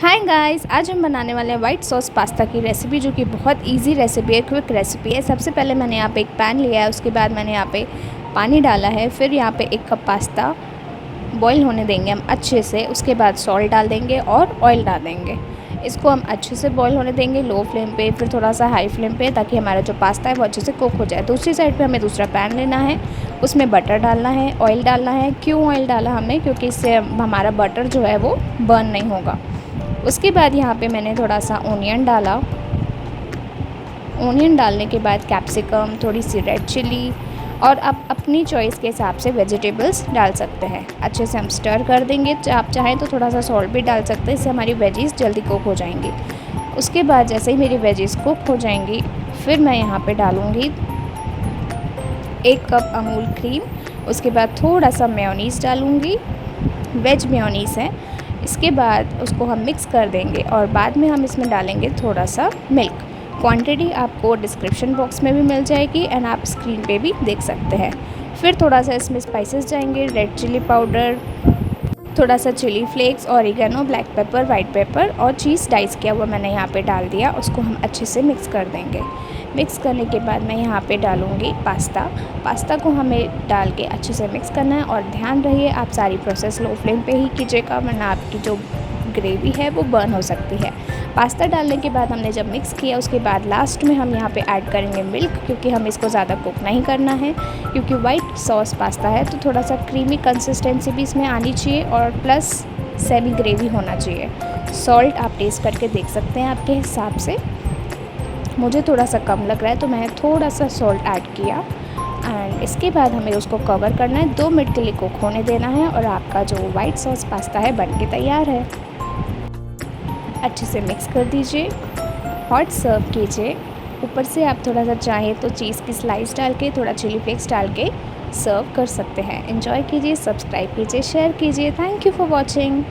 Hi guys, आज हम बनाने वाले हैं वाइट सॉस पास्ता की रेसिपी, जो कि बहुत इजी रेसिपी है, क्विक रेसिपी है। सबसे पहले मैंने यहाँ पे एक पैन लिया है, उसके बाद मैंने यहाँ पे पानी डाला है, फिर यहाँ पे 1 कप पास्ता बॉईल होने देंगे हम अच्छे से। उसके बाद सॉल्ट डाल देंगे और ऑयल डाल देंगे। इसको हम अच्छे से बॉईल होने देंगे लो फ्लेम पे, फिर थोड़ा सा हाई फ्लेम पे, ताकि हमारा जो पास्ता है वो अच्छे से कुक हो जाए। दूसरी साइड पे हमें दूसरा पैन लेना है, उसमें बटर डालना है, ऑयल डालना है। क्यों ऑयल डाला हमने? क्योंकि इससे हमारा बटर जो है वो बर्न नहीं होगा। उसके बाद यहाँ पे मैंने थोड़ा सा ओनियन डाला। ओनियन डालने के बाद कैप्सिकम, थोड़ी सी रेड चिली, और आप अपनी चॉइस के हिसाब से वेजिटेबल्स डाल सकते हैं। अच्छे से हम स्टर कर देंगे। आप चाहें तो थोड़ा सा सॉल्ट भी डाल सकते हैं, इससे हमारी वेजीज़ जल्दी कुक हो जाएंगी। उसके बाद जैसे ही मेरी वेजीज़ कुक हो जाएंगी, फिर मैं यहाँ पे डालूँगी 1 कप अमूल क्रीम। उसके बाद थोड़ा सा मेयोनीज़ डालूँगी, वेज मेयोनीज़ है। इसके बाद उसको हम मिक्स कर देंगे और बाद में हम इसमें डालेंगे थोड़ा सा मिल्क। क्वांटिटी आपको डिस्क्रिप्शन बॉक्स में भी मिल जाएगी एंड आप स्क्रीन पे भी देख सकते हैं। फिर थोड़ा सा इसमें स्पाइसेस जाएंगे, रेड चिली पाउडर, थोड़ा सा chilli flakes, oregano, black pepper, white pepper और चीज़ डाइस किया हुआ मैंने यहाँ पे डाल दिया। उसको हम अच्छे से मिक्स कर देंगे। मिक्स करने के बाद मैं यहाँ पे डालूँगी पास्ता को हमें डाल के अच्छे से मिक्स करना है। और ध्यान रहिए, आप सारी प्रोसेस लो फ्लेम पे ही कीजिएगा, वरना आपकी जो ग्रेवी है वो बर्न हो सकती है। पास्ता डालने के बाद हमने जब मिक्स किया, उसके बाद लास्ट में हम यहाँ पे ऐड करेंगे मिल्क, क्योंकि हम इसको ज़्यादा कुक नहीं करना है, क्योंकि वाइट सॉस पास्ता है तो थोड़ा सा क्रीमी कंसिस्टेंसी भी इसमें आनी चाहिए और प्लस सेमी ग्रेवी होना चाहिए। सॉल्ट आप टेस्ट करके देख सकते हैं आपके हिसाब से। मुझे थोड़ा सा कम लग रहा है तो मैंने थोड़ा सा सॉल्ट ऐड किया। एंड इसके बाद हमें उसको कवर करना है, 2 मिनट के लिए कुक होने देना है, और आपका जो वाइट सॉस पास्ता है बन के तैयार है। अच्छे से मिक्स कर दीजिए, हॉट सर्व कीजिए। ऊपर से आप थोड़ा सा चाहें तो चीज़ की स्लाइस डाल के, थोड़ा चिली फ्लेक्स डाल के सर्व कर सकते हैं। एंजॉय कीजिए, सब्सक्राइब कीजिए, शेयर कीजिए। Thank you for watching.